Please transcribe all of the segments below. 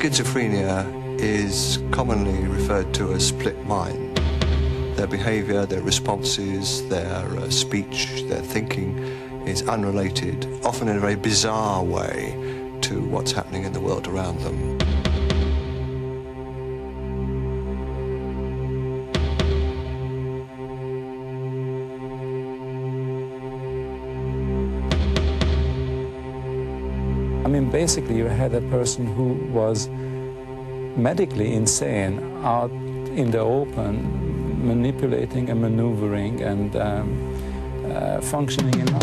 Schizophrenia is commonly referred to as split mind. Their behaviour, their responses, their speech, their thinking is unrelated, often in a very bizarre way, to what's happening in the world around them. I mean, basically, you had a person who was medically insane out in the open, manipulating and maneuvering and functioning in life.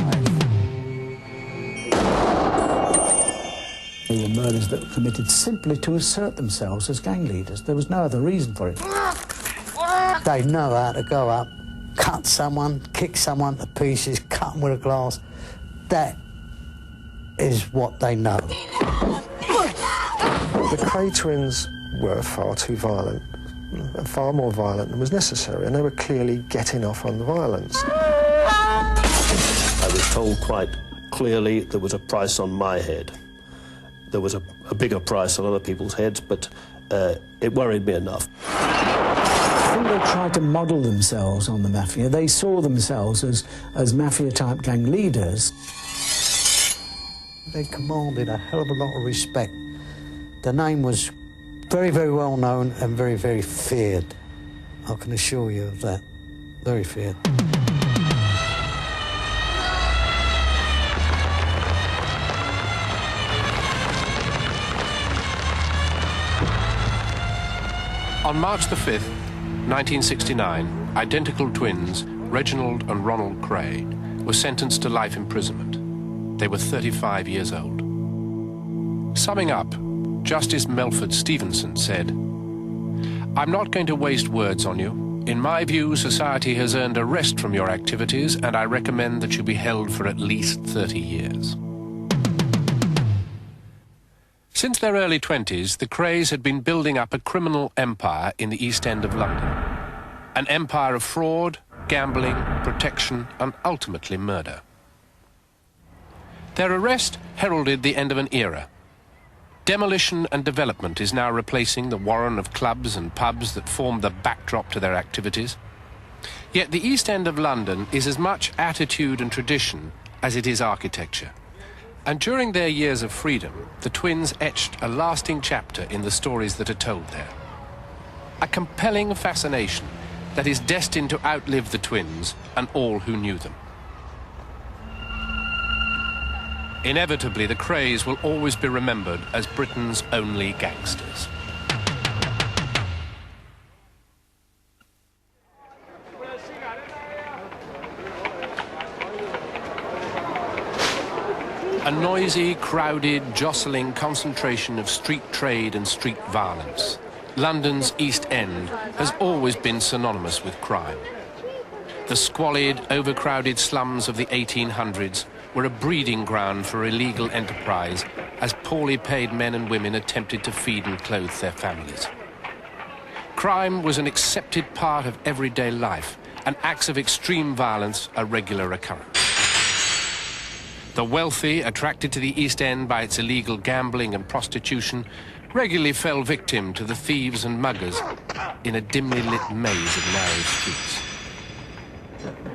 They were murders that were committed simply to assert themselves as gang leaders. There was no other reason for it. They know how to go up, cut someone, kick someone to pieces, cut them with a glass. That is what they know. The Kray twins were far too violent, far more violent than was necessary, and they were clearly getting off on the violence. I was told quite clearly there was a price on my head. There was a bigger price on other people's heads, but it worried me enough. I think they tried to model themselves on the mafia. They saw themselves as mafia-type gang leaders. They commanded a hell of a lot of respect. The name was very, very well known and very, very feared. I can assure you of that. Very feared. On March the 5th, 1969, identical twins, Reginald and Ronald Kray, were sentenced to life imprisonment. They were 35 years old. Summing up, Justice Melford Stevenson said, "I'm not going to waste words on you. In my view, society has earned a rest from your activities, and I recommend that you be held for at least 30 years. Since their early 20s, the Krays had been building up a criminal empire in the East End of London. An empire of fraud, gambling, protection, and ultimately murder. Their arrest heralded the end of an era. Demolition and development is now replacing the warren of clubs and pubs that formed the backdrop to their activities. Yet the East End of London is as much attitude and tradition as it is architecture. And during their years of freedom, the twins etched a lasting chapter in the stories that are told there. A compelling fascination that is destined to outlive the twins and all who knew them. Inevitably, the Krays will always be remembered as Britain's only gangsters. A noisy, crowded, jostling concentration of street trade and street violence. London's East End has always been synonymous with crime. The squalid, overcrowded slums of the 1800s were a breeding ground for illegal enterprise as poorly paid men and women attempted to feed and clothe their families. Crime was an accepted part of everyday life, and acts of extreme violence a regular occurrence. The wealthy, attracted to the East End by its illegal gambling and prostitution, regularly fell victim to the thieves and muggers in a dimly lit maze of narrow streets.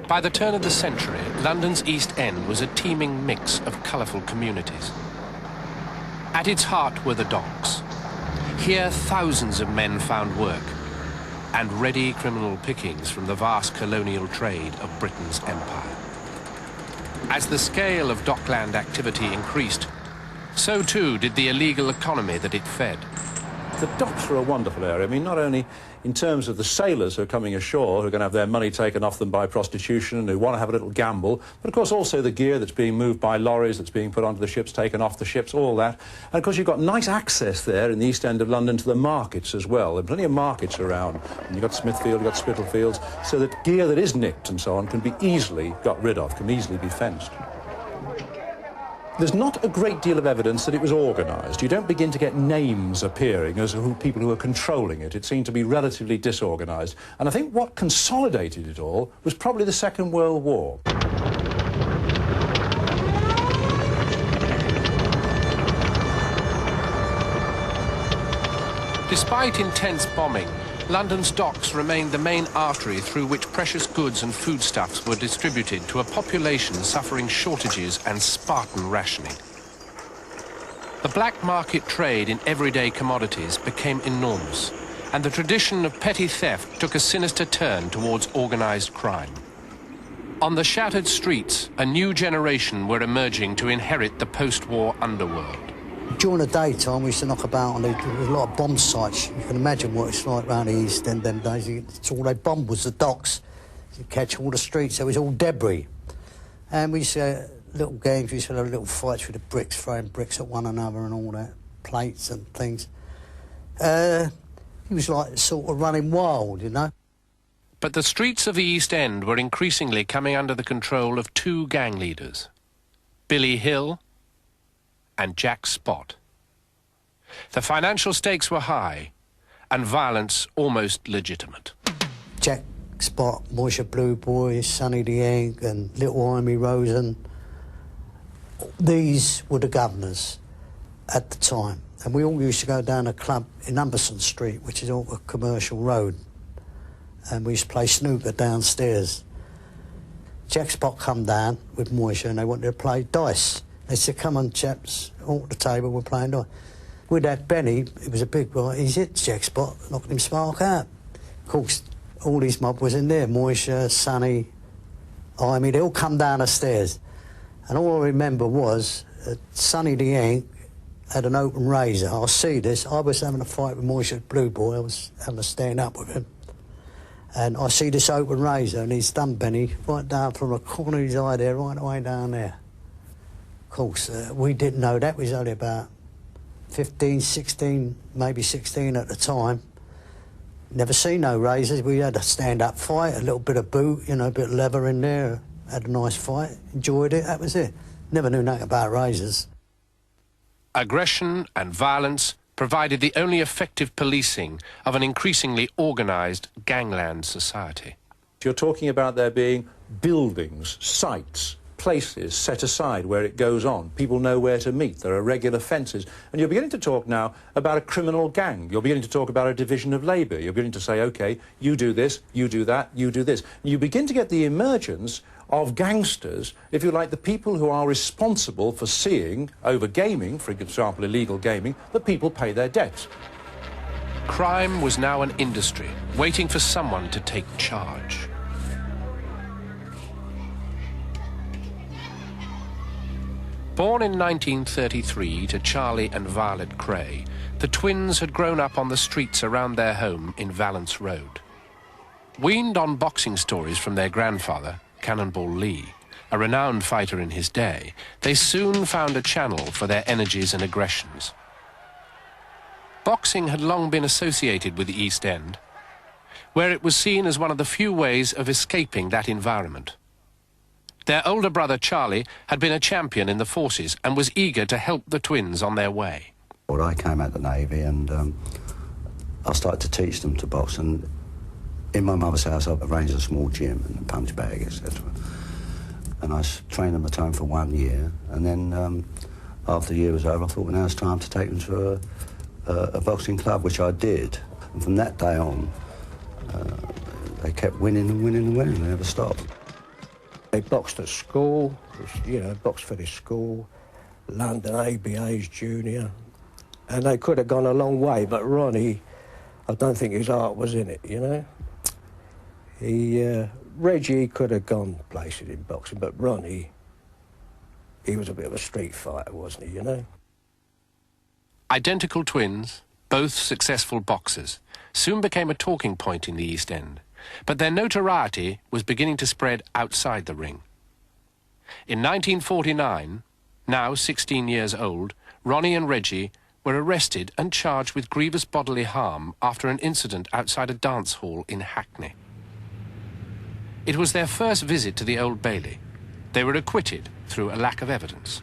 By the turn of the century, London's East End was a teeming mix of colourful communities. At its heart were the docks. Here, thousands of men found work and ready criminal pickings from the vast colonial trade of Britain's empire. As the scale of dockland activity increased, so too did the illegal economy that it fed. The docks are a wonderful area. I mean, not only in terms of the sailors who are coming ashore, who are going to have their money taken off them by prostitution and who want to have a little gamble, but of course also the gear that's being moved by lorries, that's being put onto the ships, taken off the ships, all that. And of course you've got nice access there in the East End of London to the markets as well. There are plenty of markets around. And you've got Smithfield, you've got Spitalfields, so that gear that is nicked and so on can be easily got rid of, can easily be fenced. There's not a great deal of evidence that it was organised. You don't begin to get names appearing as people who are controlling it. It seemed to be relatively disorganised. And I think what consolidated it all was probably the Second World War. Despite intense bombing, London's docks remained the main artery through which precious goods and foodstuffs were distributed to a population suffering shortages and Spartan rationing. The black market trade in everyday commodities became enormous, and the tradition of petty theft took a sinister turn towards organised crime. On the shattered streets, a new generation were emerging to inherit the post-war underworld. During the daytime, we used to knock about, and there was a lot of bomb sites. You can imagine what it's like around the East End them days. It's all they bombed was the docks. You catch all the streets, it was all debris. And we used to have little games, we used to have little fights with the bricks, throwing bricks at one another and all that, plates and things. It was like sort of running wild, you know. But the streets of the East End were increasingly coming under the control of two gang leaders, Billy Hill and Jack Spot. The financial stakes were high and violence almost legitimate. Jack Spot, Moisture Blue Boy, Sonny the Ink and Little Amy Rosen, these were the governors at the time. And we all used to go down a club in Umberson Street, which is all a commercial road. And we used to play snooker downstairs. Jack Spot come down with Moisture and they wanted to play dice. They said, come on, chaps, all at the table, we're playing dice. With that Benny, it was a big boy, he's hit Jack Spot, knocked him spark out. Of course, all his mob was in there, Moisture, Sonny, Amy, they all come down the stairs. And all I remember was Sonny the Ink had an open razor. I'll see this. I was having a fight with Moisture Blue Boy. I was having to stand up with him. And I see this open razor and he's done Benny right down from the corner of his eye there, right away down there. Of course, we didn't know that. We was only about 15, 16, maybe 16 at the time. Never seen no razors. We had a stand-up fight, a little bit of boot, you know, a bit of leather in there. Had a nice fight, enjoyed it, that was it. Never knew nothing about razors. Aggression and violence provided the only effective policing of an increasingly organised gangland society. You're talking about there being buildings, sites, places set aside where it goes on. People know where to meet. There are regular fences. And you're beginning to talk now about a criminal gang. You're beginning to talk about a division of labour. You're beginning to say, OK, you do this, you do that, you do this. And you begin to get the emergence of gangsters, if you like, the people who are responsible for seeing, over gaming, for example, illegal gaming, that people pay their debts. Crime was now an industry, waiting for someone to take charge. Born in 1933 to Charlie and Violet Kray, the twins had grown up on the streets around their home in Valence Road. Weaned on boxing stories from their grandfather, Cannonball Lee, a renowned fighter in his day, they soon found a channel for their energies and aggressions. Boxing had long been associated with the East End, where it was seen as one of the few ways of escaping that environment. Their older brother, Charlie, had been a champion in the forces and was eager to help the twins on their way. Well, I came out of the Navy and I started to teach them to box, and in my mother's house I arranged a small gym and a punch bag, etc. And I trained them at home for 1 year, and then after the year was over I thought, well, now it's time to take them to a boxing club, which I did. And from that day on, they kept winning and winning and winning, they never stopped. They boxed at school, you know, boxed for their school, London ABA's junior, and they could have gone a long way, but Ronnie, I don't think his heart was in it, you know. Reggie could have gone places in boxing, but Ronnie, he was a bit of a street fighter, wasn't he, you know? Identical twins, both successful boxers, soon became a talking point in the East End. But their notoriety was beginning to spread outside the ring. In 1949, now 16 years old, Ronnie and Reggie were arrested and charged with grievous bodily harm after an incident outside a dance hall in Hackney. It was their first visit to the Old Bailey. They were acquitted through a lack of evidence.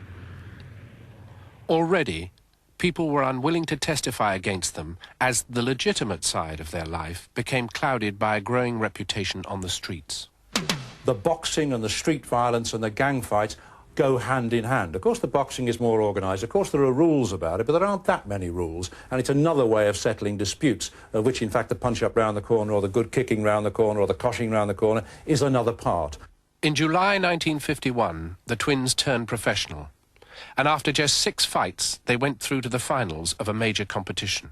Already, people were unwilling to testify against them as the legitimate side of their life became clouded by a growing reputation on the streets. The boxing and the street violence and the gang fights go hand in hand. Of course, the boxing is more organised. Of course, there are rules about it, but there aren't that many rules, and it's another way of settling disputes, of which, in fact, the punch-up round the corner or the good kicking round the corner or the coshing round the corner is another part. In July 1951, the twins turned professional, and after just 6 fights, they went through to the finals of a major competition.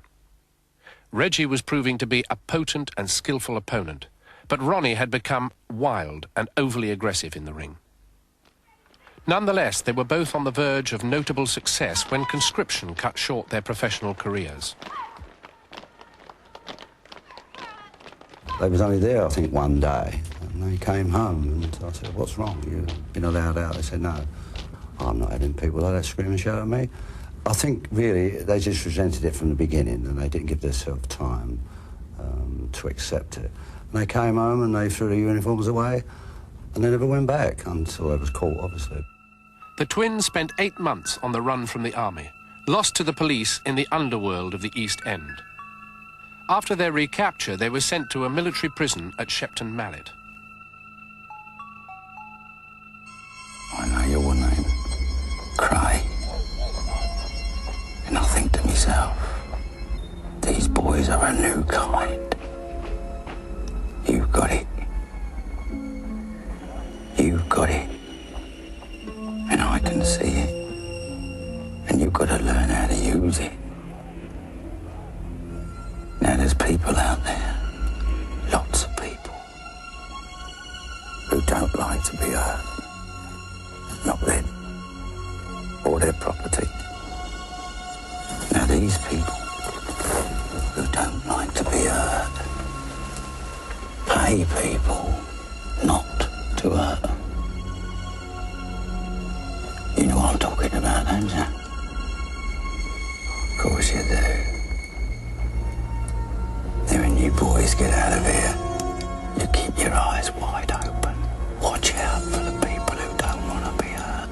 Reggie was proving to be a potent and skillful opponent, but Ronnie had become wild and overly aggressive in the ring. Nonetheless, they were both on the verge of notable success when conscription cut short their professional careers. They was only there, I think, one day, and they came home, and I said, "What's wrong? You've been allowed out?" They said, "No, I'm not having people like that scream and shout at me." I think, really, they just resented it from the beginning, and they didn't give themselves time to accept it. And they came home and they threw the uniforms away, and they never went back until they was caught, obviously. The twins spent 8 months on the run from the army, lost to the police in the underworld of the East End. After their recapture, they were sent to a military prison at Shepton Mallet. I know your name, Kray. And I think to myself, these boys are a new kind. You've got it. You've got it. And I can see it. And you've got to learn how to use it. Now there's people out there, lots of people, who don't like to be hurt. Not them, or their property. Now these people, who don't like to be hurt, pay people not to hurt them. You know what I'm talking about, don't you? Of course you do. Then when you boys get out of here, you keep your eyes wide open. Watch out for the people who don't want to be hurt.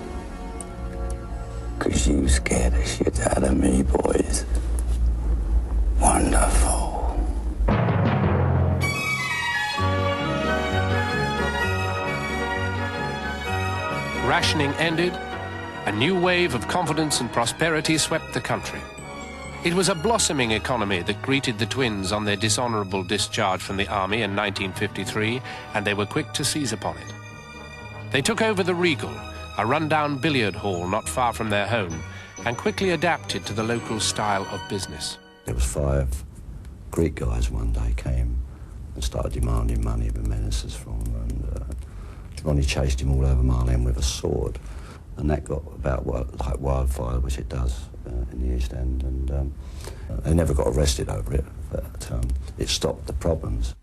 'Cause you scared the shit out of me, boys. Wonderful. Rationing ended, a new wave of confidence and prosperity swept the country. It was a blossoming economy that greeted the twins on their dishonourable discharge from the army in 1953, and they were quick to seize upon it. They took over the Regal, a rundown billiard hall not far from their home, and quickly adapted to the local style of business. There was 5 Greek guys one day came and started demanding money and menaces from them, and Ronnie chased him all over Mile End with a sword, and that got about like wildfire, which it does in the East End, and they never got arrested over it, but it stopped the problems.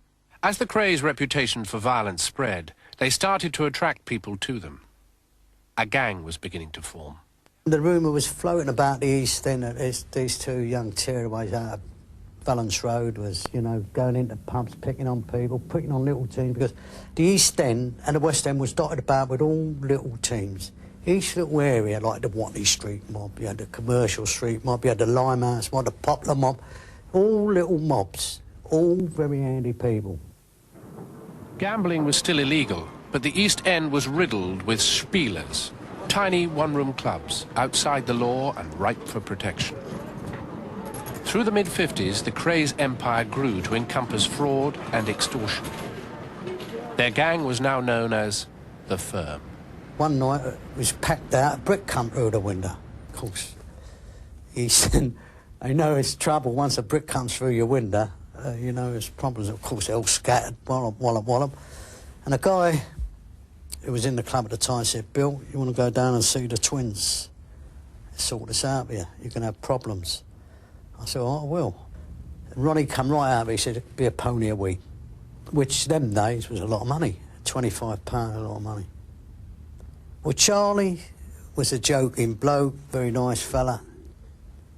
As the Krays' reputation for violence spread, they started to attract people to them. A gang was beginning to form. The rumour was floating about the East End that these 2 young tearaways out of Valence Road was, you know, going into pubs, picking on people, picking on little teams, because the East End and the West End was dotted about with all little teams. Each little area, like the Watley Street mob, you had the Commercial Street mob, you had the Limehouse mob, the Poplar mob, all little mobs, all very handy people. Gambling was still illegal, but the East End was riddled with spielers, tiny one-room clubs outside the law and ripe for protection. Through the mid-50s, the Krays' empire grew to encompass fraud and extortion. Their gang was now known as the Firm. One night it was packed out, a brick come through the window. Of course, he said, I know it's trouble once a brick comes through your window. You know, there's problems. Of course, they're all scattered, wallop, wallop, wallop. And a guy who was in the club at the time said, Bill, you want to go down and see the twins? Sort this out for you. You're going to have problems. I said, oh, I will. And Ronnie come right out, he said, it'd be a pony a week, which them days was a lot of money. £25, a lot of money. Well, Charlie was a joking bloke, very nice fella.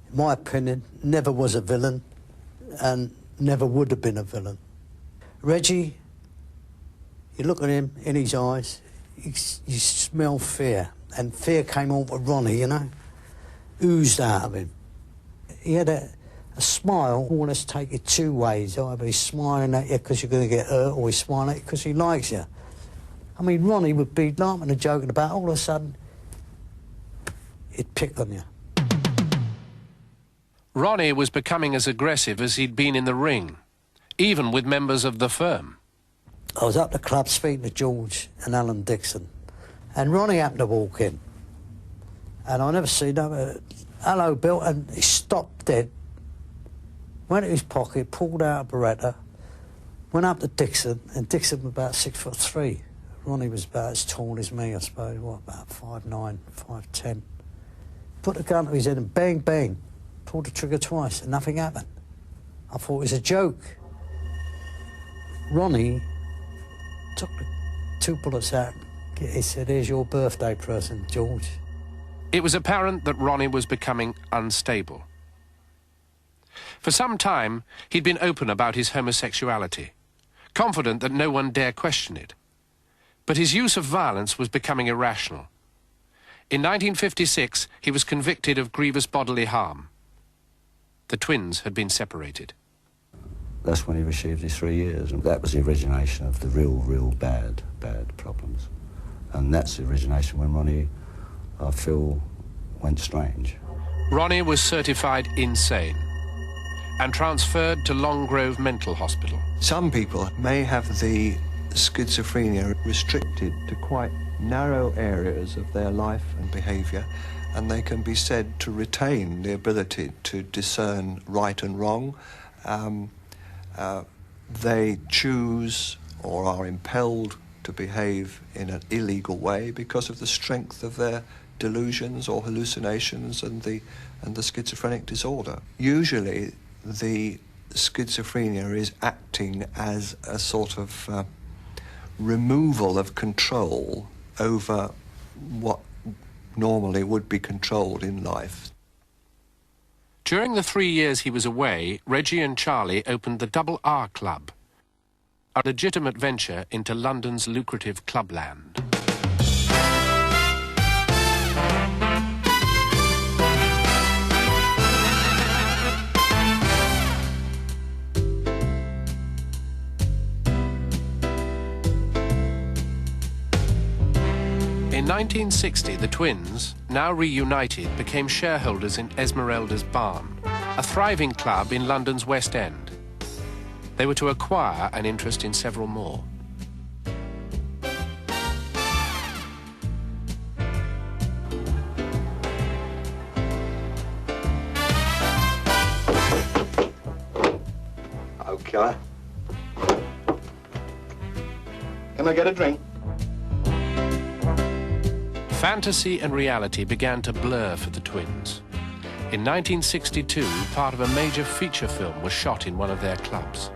In my opinion, never was a villain and never would have been a villain. Reggie, you look at him in his eyes, you smell fear, and fear came over Ronnie, you know, oozed out of him. He had a smile, almost take it 2 ways. Either he's smiling at you because you're going to get hurt, or he's smiling at you because he likes you. I mean, Ronnie would be laughing and joking about, all of a sudden, he'd pick on you. Ronnie was becoming as aggressive as he'd been in the ring, even with members of the firm. I was up the club speaking to George and Alan Dixon, and Ronnie happened to walk in. And I never seen him. Hello, Bill, and he stopped dead, went to his pocket, pulled out a Beretta, went up to Dixon, and Dixon was about 6'3". Ronnie was about as tall as me, I suppose, what, about 5'9", 5'10". Put the gun to his head and bang, bang, pulled the trigger twice, and nothing happened. I thought it was a joke. Ronnie took the 2 bullets out. He said, here's your birthday present, George. It was apparent that Ronnie was becoming unstable. For some time, he'd been open about his homosexuality, confident that no one dare question it. But his use of violence was becoming irrational. In 1956, he was convicted of grievous bodily harm. The twins had been separated. That's when he received his 3 years, and that was the origination of the real bad problems. And that's the origination when Ronnie, I feel, went strange. Ronnie was certified insane and transferred to Longgrove Mental Hospital. Some people may have the schizophrenia restricted to quite narrow areas of their life and behaviour, and they can be said to retain the ability to discern right and wrong. They choose or are impelled to behave in an illegal way because of the strength of their delusions or hallucinations and the schizophrenic disorder. Usually the schizophrenia is acting as a sort of removal of control over what normally would be controlled in life. During the 3 years he was away, Reggie and Charlie opened the Double R Club, a legitimate venture into London's lucrative clubland. In 1960, the twins, now reunited, became shareholders in Esmeralda's Barn, a thriving club in London's West End. They were to acquire an interest in several more. Okay. Can I get a drink? Fantasy and reality began to blur for the twins. In 1962, part of a major feature film was shot in one of their clubs,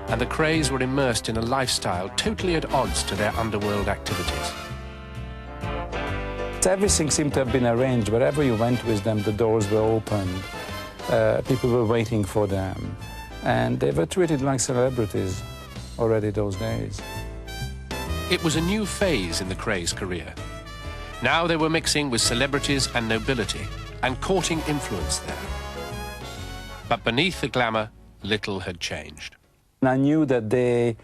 and the Krays were immersed in a lifestyle totally at odds to their underworld activities. Everything seemed to have been arranged. Wherever you went with them, the doors were opened, people were waiting for them, and they were treated like celebrities already those days. It was a new phase in the Krays' career. Now they were mixing with celebrities and nobility and courting influence there. But beneath the glamour, little had changed. And I knew that they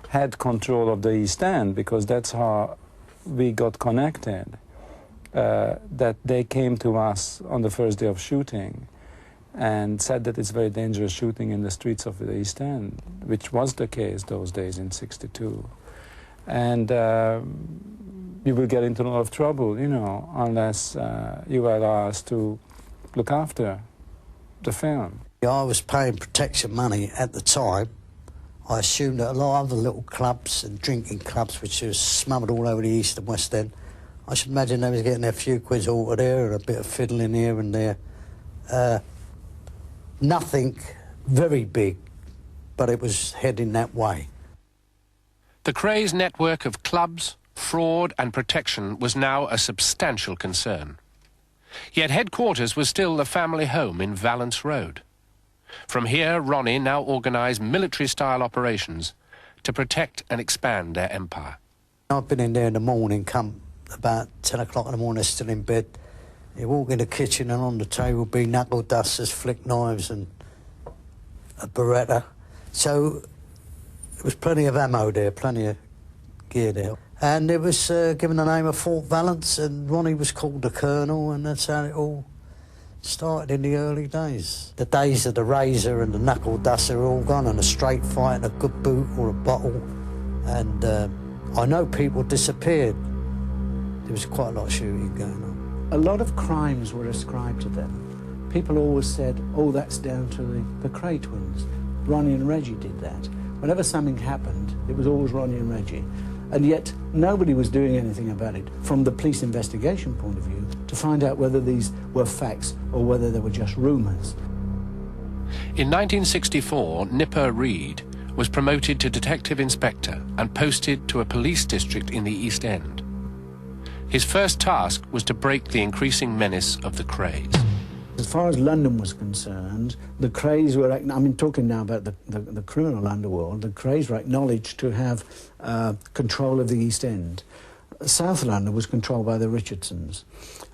had control of the East End because that's how we got connected. That they came to us on the first day of shooting and said that it's very dangerous shooting in the streets of the East End, which was the case those days in '62. And you will get into a lot of trouble, you know, unless you allow us to look after the film. I was paying protection money at the time. I assumed that a lot of other little clubs and drinking clubs, which was smothered all over the East and West End, I should imagine they was getting a few quids over there and a bit of fiddling here and there. Nothing very big, but it was heading that way. The Krays' network of clubs, fraud and protection was now a substantial concern. Yet headquarters was still the family home in Valence Road. From here, Ronnie now organised military-style operations to protect and expand their empire. I've been in there in the morning, come about 10 o'clock in the morning, still in bed. You walk in the kitchen and on the table be knuckle dusters, flick knives and a Beretta. So there was plenty of ammo there, plenty of gear there. And it was given the name of Fort Valence, and Ronnie was called the Colonel, and that's how it all started in the early days. The days of the razor and the knuckle duster are all gone, and a straight fight and a good boot or a bottle. And I know people disappeared. There was quite a lot of shooting going on. A lot of crimes were ascribed to them. People always said, oh, that's down to the Kray twins. Ronnie and Reggie did that. Whenever something happened, it was always Ronnie and Reggie. And yet, nobody was doing anything about it from the police investigation point of view to find out whether these were facts or whether they were just rumours. In 1964, Nipper Reed was promoted to detective inspector and posted to a police district in the East End. His first task was to break the increasing menace of the Krays. As far as London was concerned, the Krays were, I mean, talking now about the criminal underworld, the Krays were acknowledged to have control of the East End. South London was controlled by the Richardsons.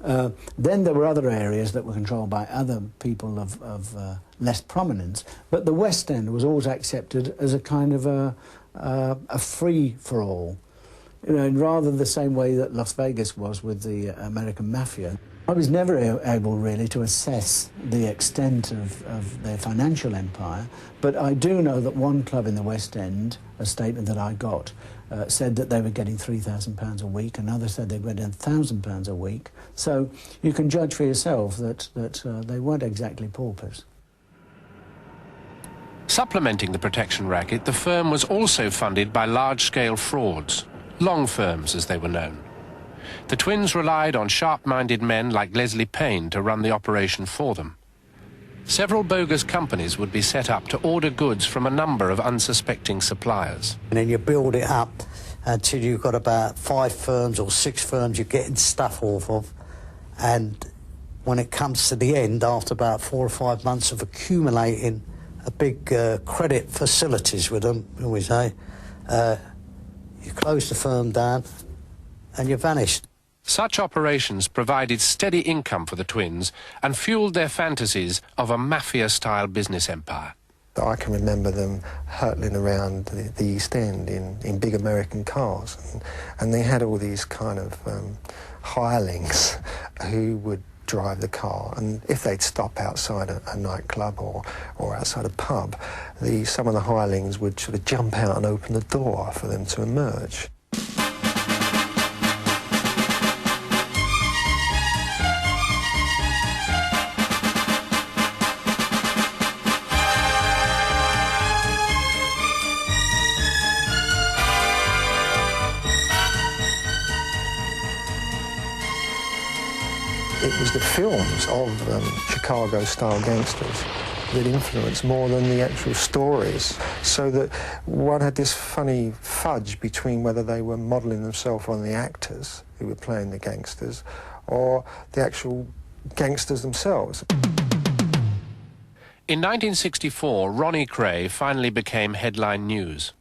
Then there were other areas that were controlled by other people of less prominence, but the West End was always accepted as a kind of a free-for-all. You know, rather the same way that Las Vegas was with the American Mafia. I was never able really to assess the extent of their financial empire, but I do know that one club in the West End, a statement that I got, said that they were getting £3,000 a week, another said they were getting £1,000 a week. So you can judge for yourself that they weren't exactly paupers. Supplementing the protection racket, the firm was also funded by large-scale frauds, long firms as they were known. The twins relied on sharp-minded men like Leslie Payne to run the operation for them. Several bogus companies would be set up to order goods from a number of unsuspecting suppliers. And then you build it up until you've got about 5 firms or 6 firms you're getting stuff off of. And when it comes to the end, after about 4 or 5 months of accumulating a big credit facilities with them, we say, you close the firm down and you vanished. Such operations provided steady income for the twins and fueled their fantasies of a mafia-style business empire. I can remember them hurtling around the East End in big American cars, and they had all these kind of hirelings who would drive the car, and if they'd stop outside a nightclub or outside a pub, some of the hirelings would sort of jump out and open the door for them to emerge. It was the films of Chicago-style gangsters that influenced more than the actual stories, so that one had this funny fudge between whether they were modelling themselves on the actors who were playing the gangsters or the actual gangsters themselves. In 1964, Ronnie Kray finally became headline news.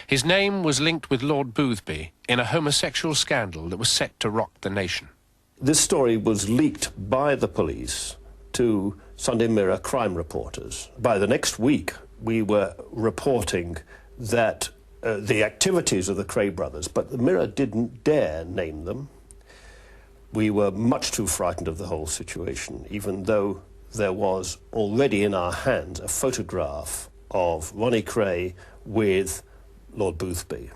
His name was linked with Lord Boothby in a homosexual scandal that was set to rock the nation. This story was leaked by the police to Sunday Mirror crime reporters. By the next week, we were reporting that the activities of the Kray brothers, but the Mirror didn't dare name them. We were much too frightened of the whole situation, even though there was already in our hands a photograph of Ronnie Kray with Lord Boothby.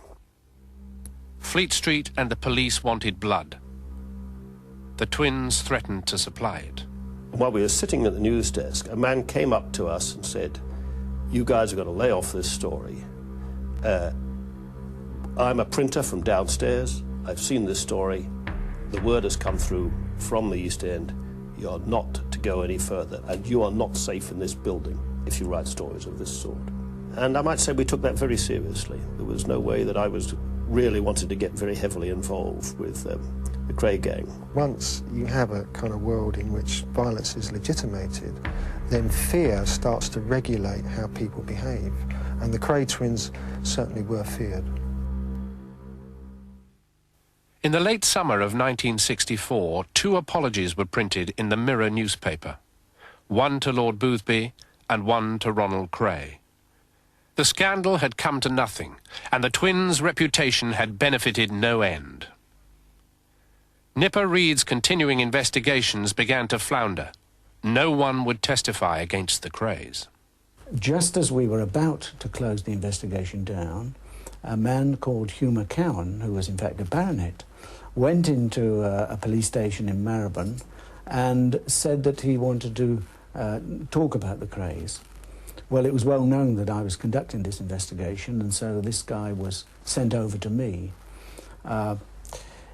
Fleet Street and the police wanted blood. The twins threatened to supply it. While we were sitting at the news desk, a man came up to us and said, "You guys have got to lay off this story. I'm a printer from downstairs. I've seen this story. The word has come through from the East End. You're not to go any further, and you are not safe in this building if you write stories of this sort." And I might say we took that very seriously. There was no way that I was really wanted to get very heavily involved with the Kray gang. Once you have a kind of world in which violence is legitimated, then fear starts to regulate how people behave. And the Kray twins certainly were feared. In the late summer of 1964, 2 apologies were printed in the Mirror newspaper, one to Lord Boothby and one to Ronald Kray. The scandal had come to nothing, and the twins' reputation had benefited no end. Nipper Reed's continuing investigations began to flounder. No one would testify against the Krays. Just as we were about to close the investigation down, a man called Hugh McCowan, who was in fact a baronet, went into a police station in Marylebone and said that he wanted to talk about the Krays. Well, it was well known that I was conducting this investigation, and so this guy was sent over to me.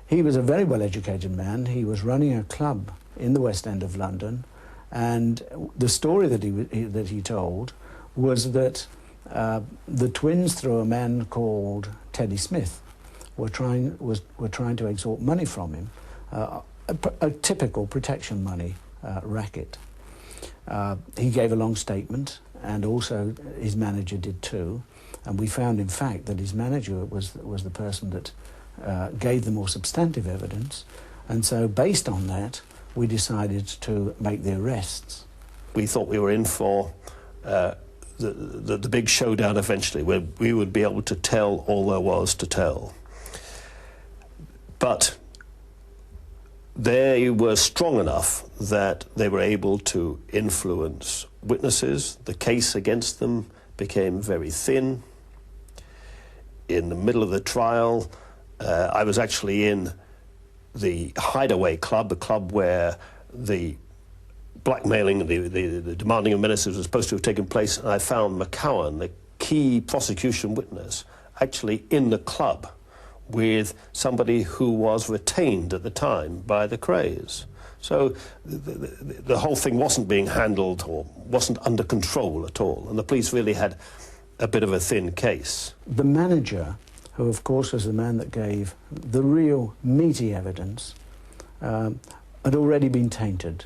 He was a very well-educated man. He was running a club in the West End of London, and the story that he told was that the twins, through a man called Teddy Smith, were trying to extort money from him, a typical protection money racket. He gave a long statement, and also his manager did too, and we found in fact that his manager was the person that gave the more substantive evidence, and so based on that we decided to make the arrests. We thought we were in for the big showdown eventually, where we would be able to tell all there was to tell. But they were strong enough that they were able to influence witnesses. The case against them became very thin. In the middle of the trial, I was actually in the Hideaway Club, the club where the blackmailing and the demanding of menaces was supposed to have taken place, and I found McCowan, the key prosecution witness, actually in the club with somebody who was retained at the time by the Krays. So the whole thing wasn't being handled or wasn't under control at all, and the police really had a bit of a thin case. The manager, who of course was the man that gave the real meaty evidence, had already been tainted.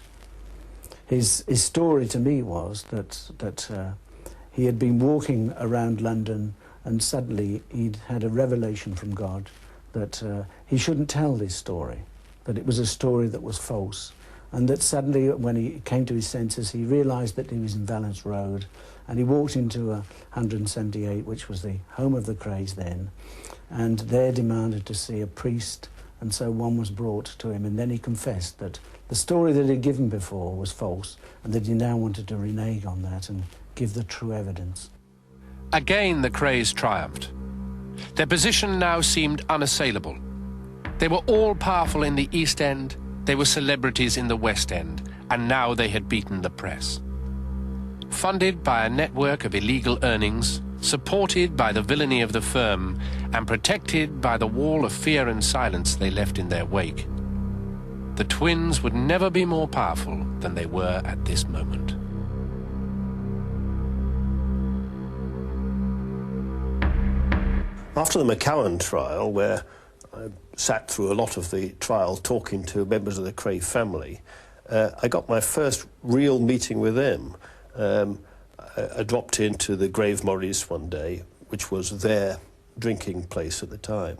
His story to me was that he had been walking around London and suddenly he'd had a revelation from God that he shouldn't tell this story, that it was a story that was false, and that suddenly when he came to his senses he realised that he was in Valence Road, and he walked into 178, which was the home of the Krays then, and there demanded to see a priest, and so one was brought to him, and then he confessed that the story that he'd given before was false, and that he now wanted to renege on that and give the true evidence. Again, the Krays triumphed. Their position now seemed unassailable. They were all powerful in the East End, they were celebrities in the West End, and now they had beaten the press. Funded by a network of illegal earnings, supported by the villainy of the firm, and protected by the wall of fear and silence they left in their wake, the twins would never be more powerful than they were at this moment. After the McCowan trial, where I sat through a lot of the trial talking to members of the Kray family, I got my first real meeting with them. I dropped into the Grave Maurice one day, which was their drinking place at the time,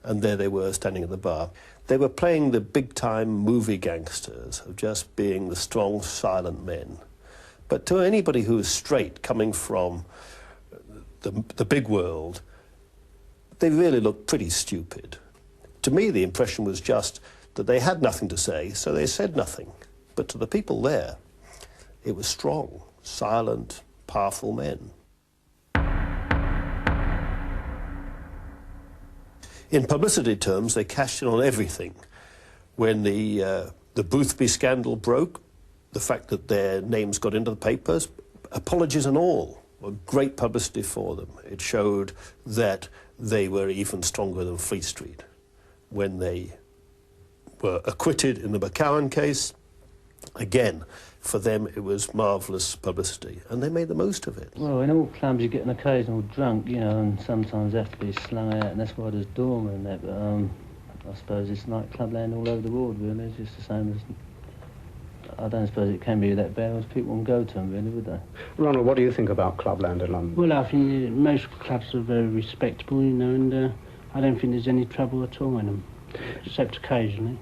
and there they were standing at the bar. They were playing the big-time movie gangsters of just being the strong, silent men. But to anybody who was straight, coming from the big world, they really looked pretty stupid. To me, the impression was just that they had nothing to say, so they said nothing. But to the people there, it was strong, silent, powerful men. In publicity terms, they cashed in on everything. When the Boothby scandal broke, the fact that their names got into the papers, apologies and all, were great publicity for them. It showed that they were even stronger than Fleet Street. When they were acquitted in the McCowan case, again, for them it was marvellous publicity, and they made the most of it. Well, in all clubs you get an occasional drunk, you know, and sometimes they have to be slung out, and that's why there's doormen and that, but I suppose it's like clubland all over the world, really. It's just the same as... I don't suppose it can be that bad, because people won't go to them, really, would they? Ronald, what do you think about clubland in London? Well, I think most clubs are very respectable, you know, and I don't think there's any trouble at all in them, except occasionally.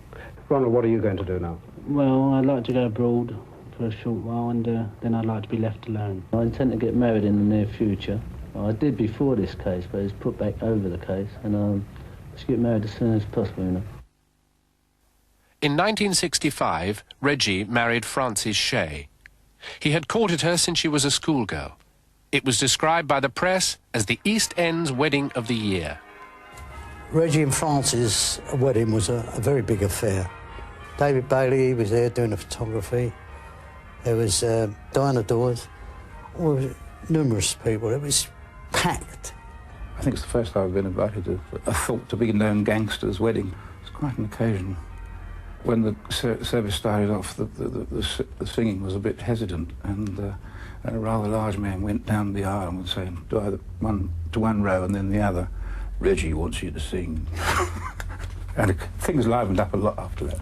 Ronald, what are you going to do now? Well, I'd like to go abroad for a short while, and then I'd like to be left alone. I intend to get married in the near future, Well, I did before this case, but it's put back over the case, and let's get married as soon as possible, you know. In 1965, Reggie married Frances Shea. He had courted her since she was a schoolgirl. It was described by the press as the East End's wedding of the year. Reggie and Frances' wedding was a very big affair. David Bailey, he was there doing the photography. There was Diana Dawes, numerous people. It was packed. I think it's the first time I've been invited to a thought-to-be-known gangster's wedding. It's quite an occasion. When the service started off, the singing was a bit hesitant, and a rather large man went down the aisle and was saying to either one row and then the other, "Reggie wants you to sing." And things livened up a lot after that.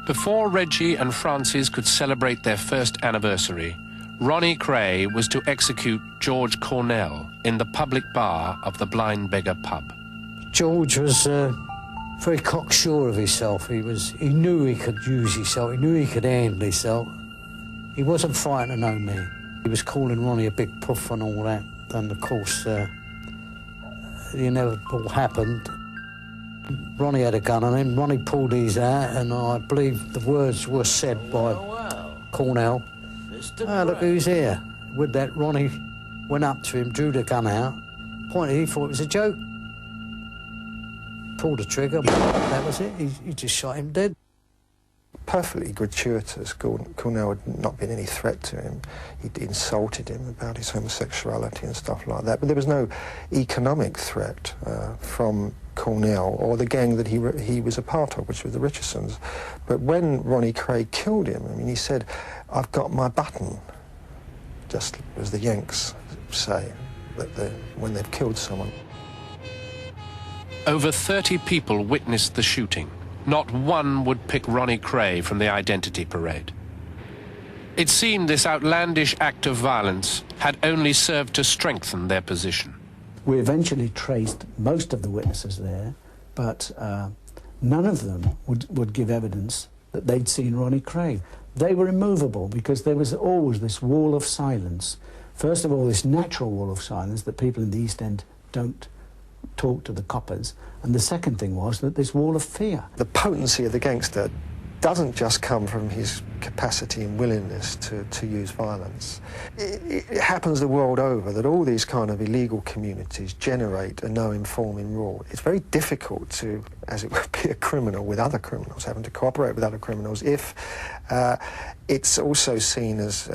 Before Reggie and Frances could celebrate their first anniversary, Ronnie Kray was to execute George Cornell in the public bar of the Blind Beggar pub. George was very cocksure of himself. He knew he could use himself. He knew he could handle himself. He wasn't frightened of no man. He was calling Ronnie a big puff and all that. And of course, the inevitable happened. Ronnie had a gun on him. Ronnie pulled his out, and I believe the words were said by Cornell. "Oh, look who's here." With that, Ronnie went up to him, drew the gun out, pointed. He thought it was a joke. Pulled the trigger. That was it. He just shot him dead. Perfectly gratuitous. Cornell had not been any threat to him. He'd insulted him about his homosexuality and stuff like that. But there was no economic threat from Cornell or the gang that he was a part of, which was the Richardsons. But when Ronnie Kray killed him, I mean, he said, "I've got my button," just as the Yanks say that when they've killed someone. Over 30 people witnessed the shooting. Not one would pick Ronnie Kray from the identity parade. It seemed this outlandish act of violence had only served to strengthen their position. We eventually traced most of the witnesses there, but none of them would give evidence that they'd seen Ronnie Kray. They were immovable because there was always this wall of silence. First of all, this natural wall of silence that people in the East End don't talk to the coppers, and the second thing was that this wall of fear. The potency of the gangster doesn't just come from his capacity and willingness to use violence. It happens the world over that all these kind of illegal communities generate a no-informing rule. It's very difficult to, as it would be a criminal with other criminals, having to cooperate with other criminals, if it's also seen as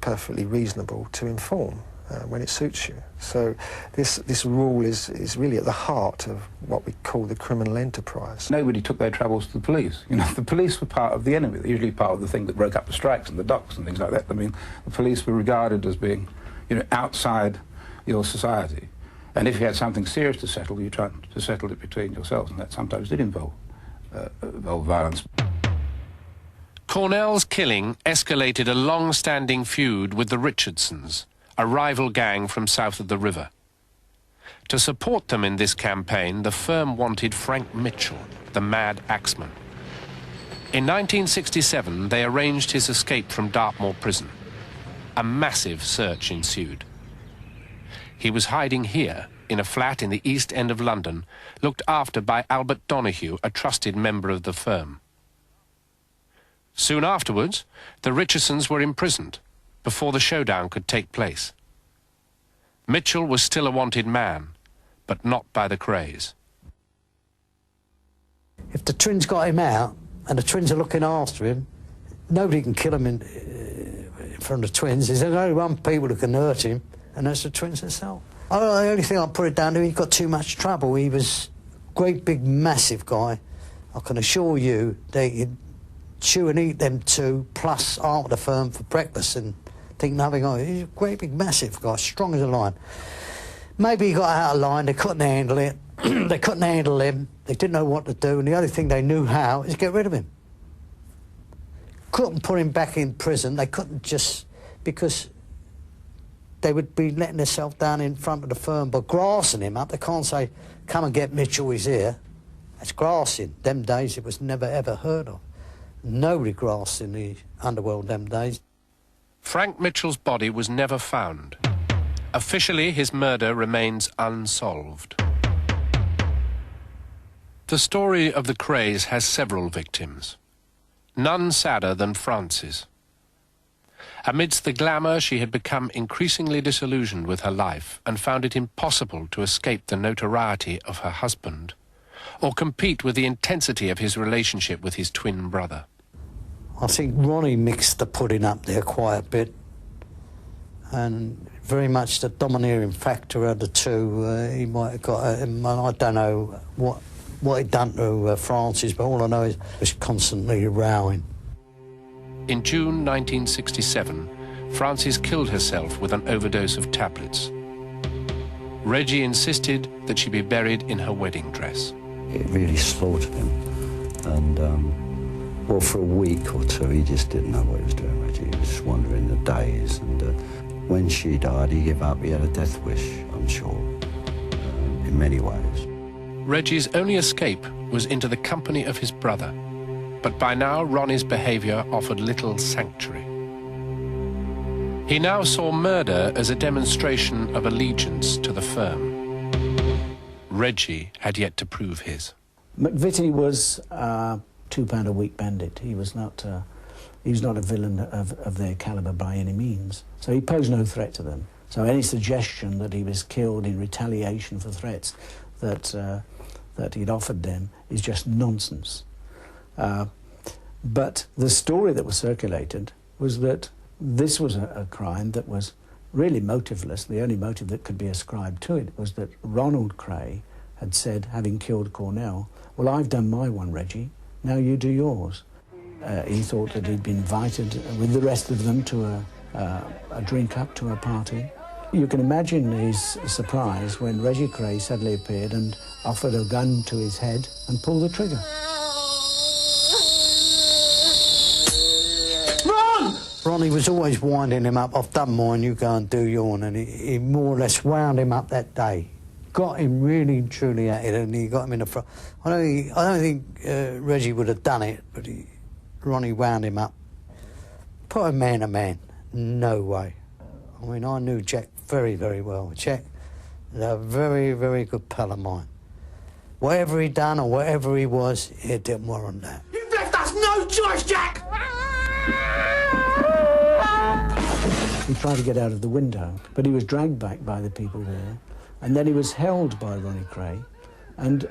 perfectly reasonable to inform when it suits you. So this rule is really at the heart of what we call the criminal enterprise. Nobody took their troubles to the police. You know, the police were part of the enemy. They're usually part of the thing that broke up the strikes and the docks and things like that. I mean, the police were regarded as being, you know, outside your society. And if you had something serious to settle, you tried to settle it between yourselves, and that sometimes did involve violence. Cornell's killing escalated a long-standing feud with the Richardsons, a rival gang from south of the river. To support them in this campaign, the firm wanted Frank Mitchell, the mad axeman. In 1967, they arranged his escape from Dartmoor prison. A massive search ensued. He was hiding here, in a flat in the East End of London, looked after by Albert Donahue, a trusted member of the firm. Soon afterwards, the Richardsons were imprisoned, before the showdown could take place. Mitchell was still a wanted man, but not by the Krays. If the twins got him out, and the twins are looking after him, nobody can kill him in front of the twins. There's only one people who can hurt him, and that's the twins themselves. The only thing I'll put it down to, he got too much trouble. He was a great big massive guy. I can assure you that he'd chew and eat them two, plus half of the firm for breakfast and think nothing of it. He's a great big massive guy, strong as a lion. Maybe he got out of line, they couldn't handle it. They couldn't handle him, they didn't know what to do, and the only thing they knew how is get rid of him. Couldn't put him back in prison, they couldn't just, because they would be letting themselves down in front of the firm by grassing him up. They can't say, "Come and get Mitchell, he's here." That's grassing. Them days it was never ever heard of. Nobody grassed in the underworld them days. Frank Mitchell's body was never found. Officially, his murder remains unsolved. The story of the Krays has several victims, none sadder than Frances. Amidst the glamour, she had become increasingly disillusioned with her life and found it impossible to escape the notoriety of her husband or compete with the intensity of his relationship with his twin brother. I think Ronnie mixed the pudding up there quite a bit, and very much the domineering factor of the two. He might have got, I don't know what he'd done to Frances, but all I know is he was constantly rowing. In June 1967, Frances killed herself with an overdose of tablets. Reggie insisted that she be buried in her wedding dress. It really slaughtered him, and well, for a week or two he just didn't know what he was doing, Reggie. He was wandering the days, and when she died he gave up. He had a death wish, I'm sure, in many ways. Reggie's only escape was into the company of his brother, but by now Ronnie's behaviour offered little sanctuary. He now saw murder as a demonstration of allegiance to the firm. Reggie had yet to prove his. McVitie was a £2-a-week bandit. He was not a villain of their calibre by any means. So he posed no threat to them. So any suggestion that he was killed in retaliation for threats that he'd offered them is just nonsense. But the story that was circulated was that this was a crime that was really motiveless. The only motive that could be ascribed to it was that Ronald Kray had said, having killed Cornell, "Well, I've done my one, Reggie, now you do yours." He thought that he'd been invited with the rest of them to a drink-up to a party. You can imagine his surprise when Reggie Kray suddenly appeared and offered a gun to his head and pulled the trigger. Ronnie was always winding him up. "I've done mine, you go and do yours," and he more or less wound him up that day. Got him really truly at it, and he got him in the front. I don't think Reggie would have done it, but Ronnie wound him up. Put a man to man, no way. I mean, I knew Jack very, very well. Jack was a very, very good pal of mine. Whatever he'd done or whatever he was, it didn't warrant that. You've left us no choice, Jack! He tried to get out of the window, but he was dragged back by the people there, and then he was held by Ronnie Kray, and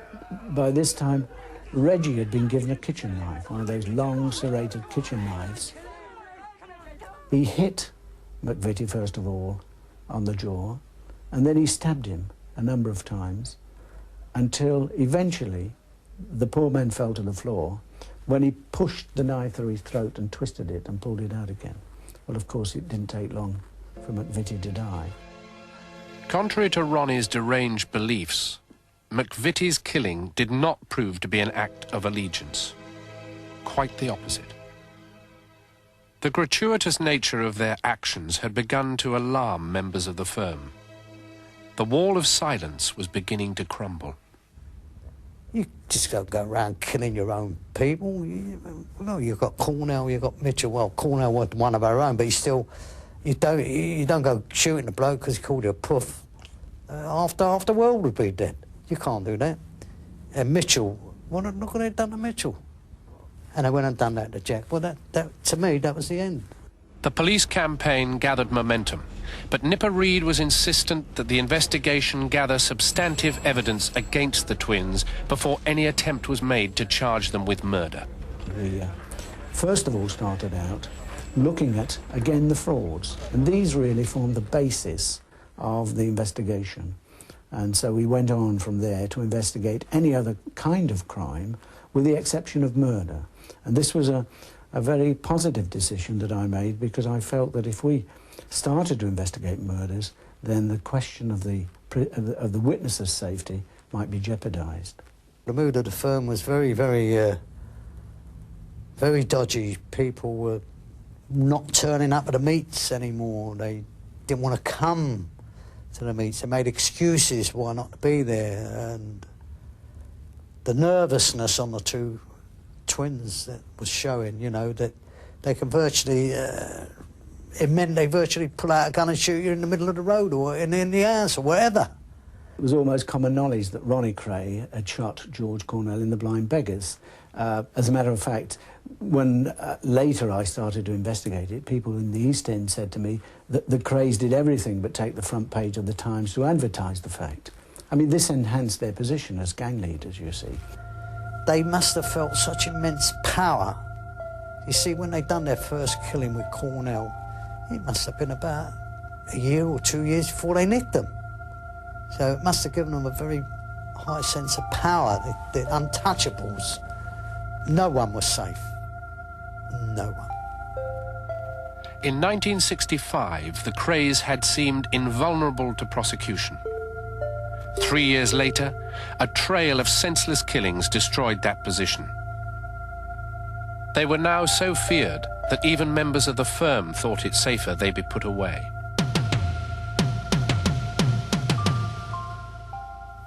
by this time Reggie had been given a kitchen knife, one of those long serrated kitchen knives. He hit McVitie first of all on the jaw, and then he stabbed him a number of times until eventually the poor man fell to the floor when he pushed the knife through his throat and twisted it and pulled it out again. Well, of course, it didn't take long for McVitie to die. Contrary to Ronnie's deranged beliefs, McVitie's killing did not prove to be an act of allegiance. Quite the opposite. The gratuitous nature of their actions had begun to alarm members of the firm. The wall of silence was beginning to crumble. You just don't go around killing your own people. You've got Cornell, you've got Mitchell. Well, Cornell was one of our own, but you don't go shooting a bloke because he called you a puff. Half the world would be dead. You can't do that. And Mitchell, look what they'd done to Mitchell. And they went and done that to Jack. Well, that to me, that was the end. The police campaign gathered momentum, but Nipper Read was insistent that the investigation gather substantive evidence against the twins before any attempt was made to charge them with murder. We first of all started out looking at, again, the frauds, and these really formed the basis of the investigation. And so we went on from there to investigate any other kind of crime, with the exception of murder. And this was a very positive decision that I made, because I felt that if we started to investigate murders, then the question of the witnesses' safety might be jeopardised. The mood of the firm was very, very, very dodgy. People were not turning up at the meets anymore. They didn't want to come to the meets. They made excuses why not to be there, and the nervousness on the two twins that was showing, that they can virtually it meant they virtually pull out a gun and shoot you in the middle of the road or in the house or wherever. It was almost common knowledge that Ronnie Kray had shot George Cornell in The Blind Beggars. As a matter of fact, when later I started to investigate it, people in the East End said to me that the Krays did everything but take the front page of the Times to advertise the fact. I mean, this enhanced their position as gang leaders, you see. They must have felt such immense power. You see, when they'd done their first killing with Cornell, it must have been about a year or 2 years before they nicked them. So it must have given them a very high sense of power, the untouchables. No one was safe. No one. In 1965, the Krays had seemed invulnerable to prosecution. 3 years later, a trail of senseless killings destroyed that position. They were now so feared that even members of the firm thought it safer they be put away.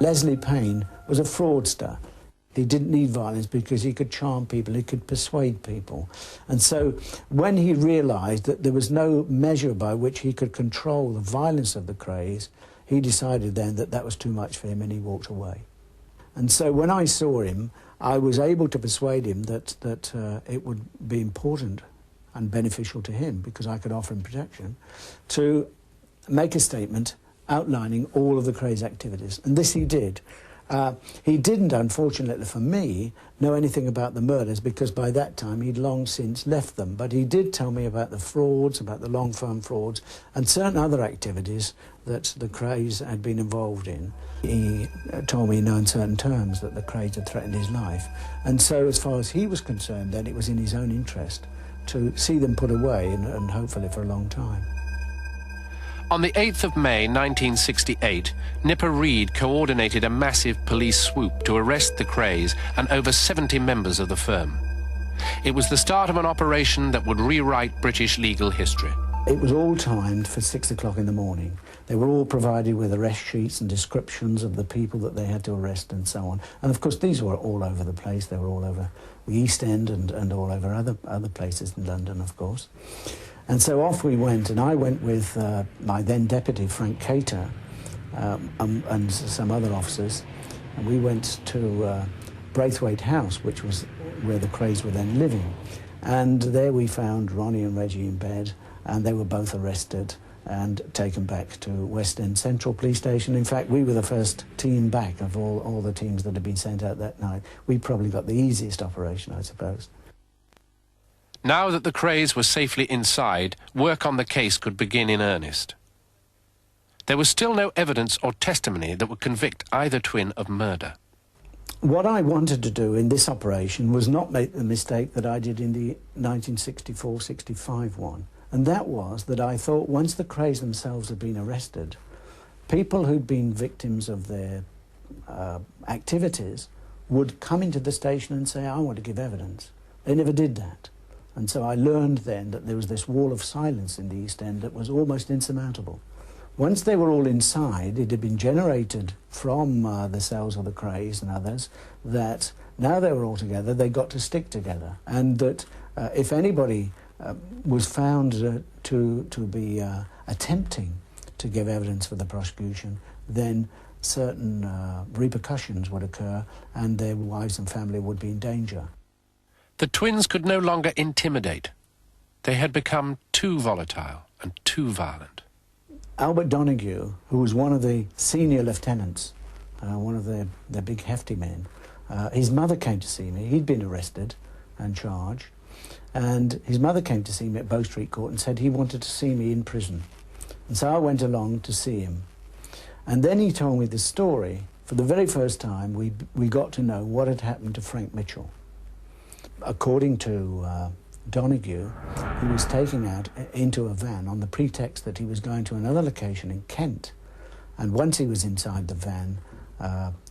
Leslie Payne was a fraudster. He didn't need violence because he could charm people, he could persuade people. And so when he realised that there was no measure by which he could control the violence of the Krays, he decided then that that was too much for him and he walked away. And so when I saw him, I was able to persuade him that it would be important and beneficial to him, because I could offer him protection, to make a statement outlining all of the Krays' activities. And this he did. He didn't, unfortunately for me, know anything about the murders, because by that time he'd long since left them. But he did tell me about the frauds, about the long-firm frauds, and certain other activities that the Krays had been involved in. He told me in no uncertain terms that the Krays had threatened his life. And so as far as he was concerned, then it was in his own interest to see them put away, and hopefully for a long time. On the 8th of May 1968, Nipper Read coordinated a massive police swoop to arrest the Krays and over 70 members of the firm. It was the start of an operation that would rewrite British legal history. It was all timed for 6 o'clock in the morning. They were all provided with arrest sheets and descriptions of the people that they had to arrest and so on. And of course these were all over the place. They were all over the East End and all over other places in London, of course. And so off we went, and I went with my then deputy, Frank Cater, and some other officers, and we went to Braithwaite House, which was where the Krays were then living. And there we found Ronnie and Reggie in bed, and they were both arrested and taken back to West End Central Police Station. In fact, we were the first team back of all the teams that had been sent out that night. We probably got the easiest operation, I suppose. Now that the Krays were safely inside, work on the case could begin in earnest. There was still no evidence or testimony that would convict either twin of murder. What I wanted to do in this operation was not make the mistake that I did in the 1964-65 one, and that was that I thought once the Krays themselves had been arrested, people who'd been victims of their activities would come into the station and say, I want to give evidence. They never did that. And so I learned then that there was this wall of silence in the East End that was almost insurmountable. Once they were all inside, it had been generated from the cells of the Krays and others that now they were all together, they got to stick together. And that if anybody was found to be attempting to give evidence for the prosecution, then certain repercussions would occur and their wives and family would be in danger. The twins could no longer intimidate. They had become too volatile and too violent. Albert Donoghue, who was one of the senior lieutenants, one of their big hefty men, his mother came to see me. He'd been arrested and charged, and his mother came to see me at Bow Street Court and said he wanted to see me in prison. And so I went along to see him. And then he told me the story. For the very first time, we got to know what had happened to Frank Mitchell. According to Donoghue, he was taken out into a van on the pretext that he was going to another location in Kent. And once he was inside the van,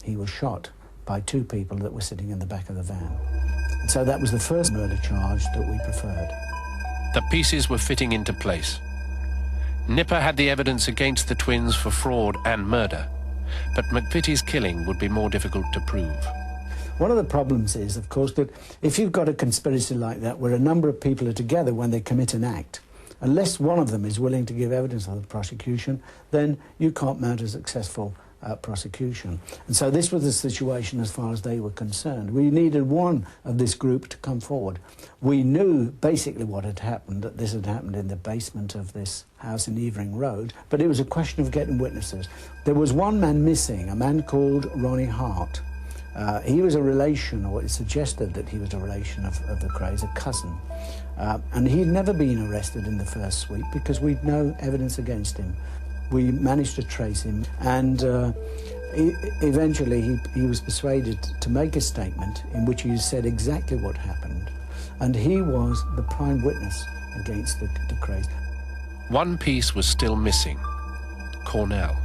he was shot by two people that were sitting in the back of the van. And so that was the first murder charge that we preferred. The pieces were fitting into place. Nipper had the evidence against the twins for fraud and murder, but McVitie's killing would be more difficult to prove. One of the problems is, of course, that if you've got a conspiracy like that where a number of people are together when they commit an act, Unless one of them is willing to give evidence of the prosecution, then you can't mount a successful prosecution. And so this was the situation as far as they were concerned. We needed one of this group to come forward. We knew basically what had happened, that this had happened in the basement of this house in Evering Road, but it was a question of getting witnesses. There was one man missing, a man called Ronnie Hart. He was a relation, or it suggested that he was a relation of the Krays, a cousin. And he'd never been arrested in the first sweep because we'd no evidence against him. We managed to trace him, and eventually he was persuaded to make a statement in which he said exactly what happened, and he was the prime witness against the Krays. One piece was still missing: Cornell.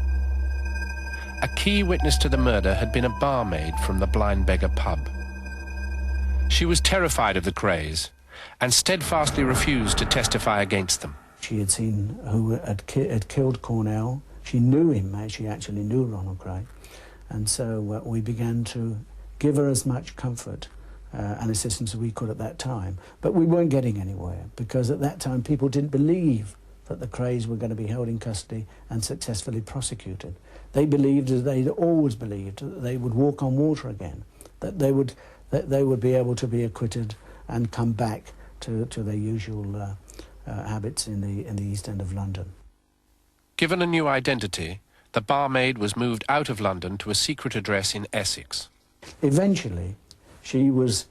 A key witness to the murder had been a barmaid from the Blind Beggar pub. She was terrified of the Krays and steadfastly refused to testify against them. She had seen who had killed Cornell. She knew him, she actually knew Ronald Kray. And so we began to give her as much comfort and assistance as we could at that time. But we weren't getting anywhere, because at that time people didn't believe that the Krays were going to be held in custody and successfully prosecuted. They believed, as they'd always believed, that they would walk on water again, that they would be able to be acquitted and come back to their usual habits in the East End of London. Given a new identity, the barmaid was moved out of London to a secret address in Essex. Eventually, she was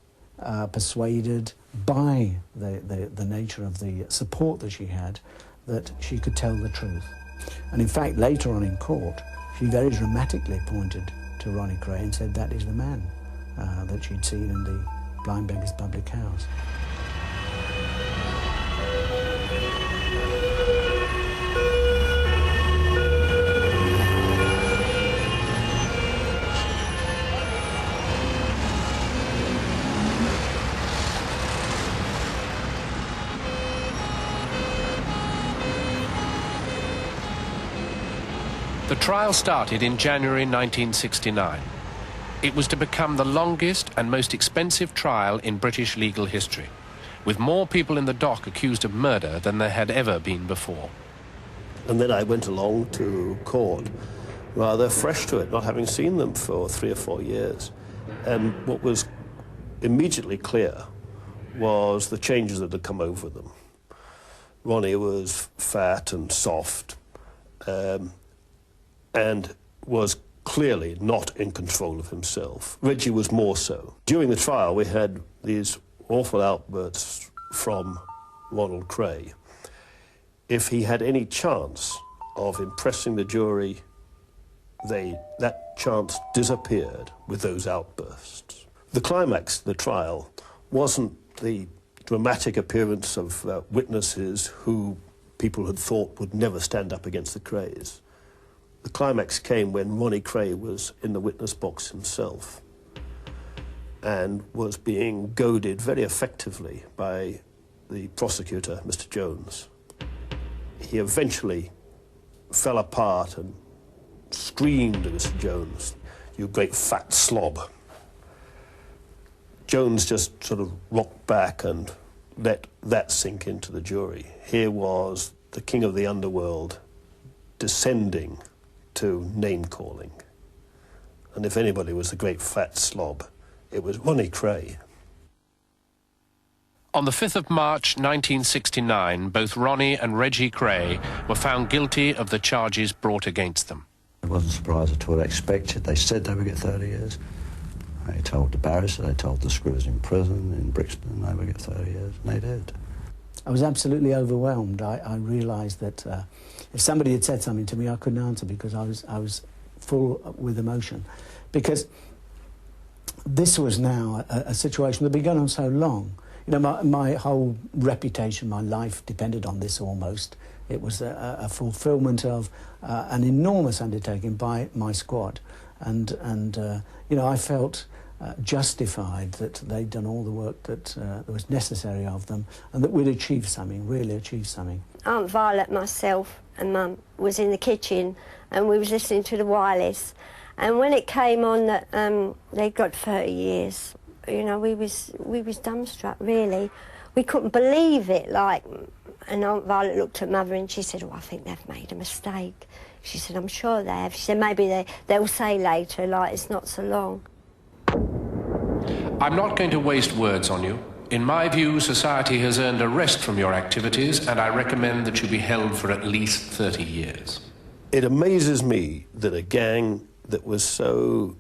persuaded by the nature of the support that she had that she could tell the truth. And in fact, later on in court, she very dramatically pointed to Ronnie Kray and said that is the man that she'd seen in the Blind Beggar's public house. The trial started in January 1969. It was to become the longest and most expensive trial in British legal history, with more people in the dock accused of murder than there had ever been before. And then I went along to court, rather fresh to it, not having seen them for 3 or 4 years. And what was immediately clear was the changes that had come over them. Ronnie was fat and soft, and was clearly not in control of himself. Reggie was more so. During the trial, we had these awful outbursts from Ronald Kray. If he had any chance of impressing the jury, that chance disappeared with those outbursts. The climax of the trial wasn't the dramatic appearance of witnesses who people had thought would never stand up against the Krays. The climax came when Ronnie Kray was in the witness box himself and was being goaded very effectively by the prosecutor, Mr. Jones. He eventually fell apart and screamed at Mr. Jones, "You great fat slob." Jones just sort of rocked back and let that sink into the jury. Here was the king of the underworld descending to name-calling. And if anybody was the great fat slob, it was Ronnie Kray. On the 5th of March 1969, both Ronnie and Reggie Kray were found guilty of the charges brought against them. I wasn't surprised at all. I expected. They said they would get 30 years. They told the barrister, they told the screws in prison in Brixton they would get 30 years, and they did. I was absolutely overwhelmed. I realised that if somebody had said something to me, I couldn't answer because I was full with emotion. Because this was now a situation that had been going on so long. You know, my whole reputation, my life depended on this almost. It was a fulfilment of an enormous undertaking by my squad. And you know, I felt justified that they'd done all the work that was necessary of them and that we'd achieved something, really achieved something. Aunt Violet, myself and Mum was in the kitchen and we was listening to the wireless, and when it came on that they got 30 years, you know, we was dumbstruck, really. We couldn't believe it, like, And Aunt Violet looked at Mother and she said, oh, I think they've made a mistake. She said, I'm sure they have. She said, maybe they'll say later, like, it's not so long. I'm not going to waste words on you. In my view, society has earned a rest from your activities, and I recommend that you be held for at least 30 years. It amazes me that a gang that was so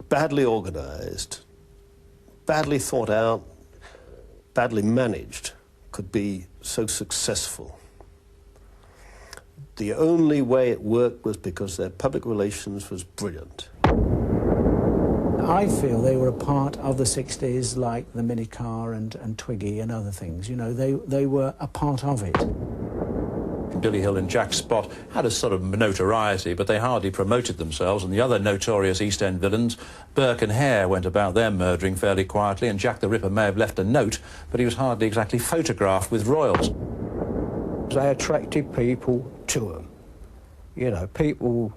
badly organised, badly thought out, badly managed, could be so successful. The only way it worked was because their public relations was brilliant. I feel they were a part of the 60s, like the minicar and Twiggy and other things. You know, they were a part of it. Billy Hill and Jack Spot had a sort of notoriety, but they hardly promoted themselves, and the other notorious East End villains, Burke and Hare, went about their murdering fairly quietly, and Jack the Ripper may have left a note, but he was hardly exactly photographed with royals. They attracted people to them. You know, people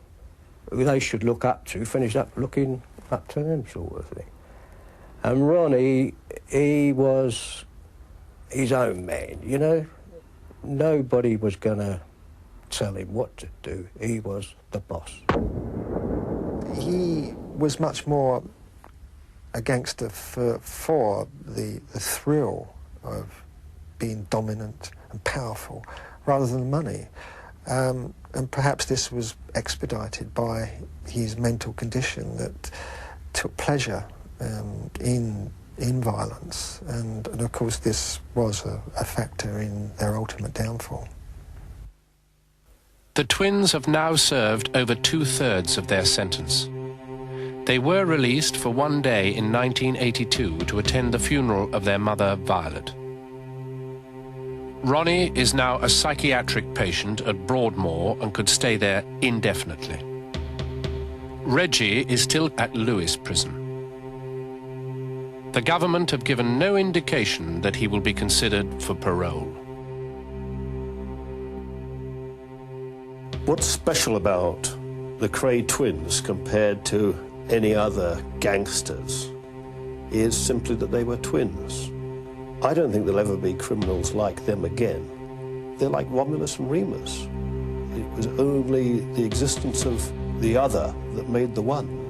who they should look up to finished up looking up to them, sort of thing. And Ronnie, he was his own man, you know. Nobody was going to tell him what to do. He was the boss. He was much more a gangster for the thrill of being dominant and powerful rather than money. And perhaps this was expedited by his mental condition that took pleasure in violence, and of course this was a factor in their ultimate downfall. The twins have now served over 2/3 of their sentence. They were released for one day in 1982 to attend the funeral of their mother, Violet. Ronnie is now a psychiatric patient at Broadmoor and could stay there indefinitely. Reggie is still at Lewes Prison. The government have given no indication that he will be considered for parole. What's special about the Kray twins compared to any other gangsters is simply that they were twins. I don't think there'll ever be criminals like them again. They're like Romulus and Remus. It was only the existence of the other that made the one.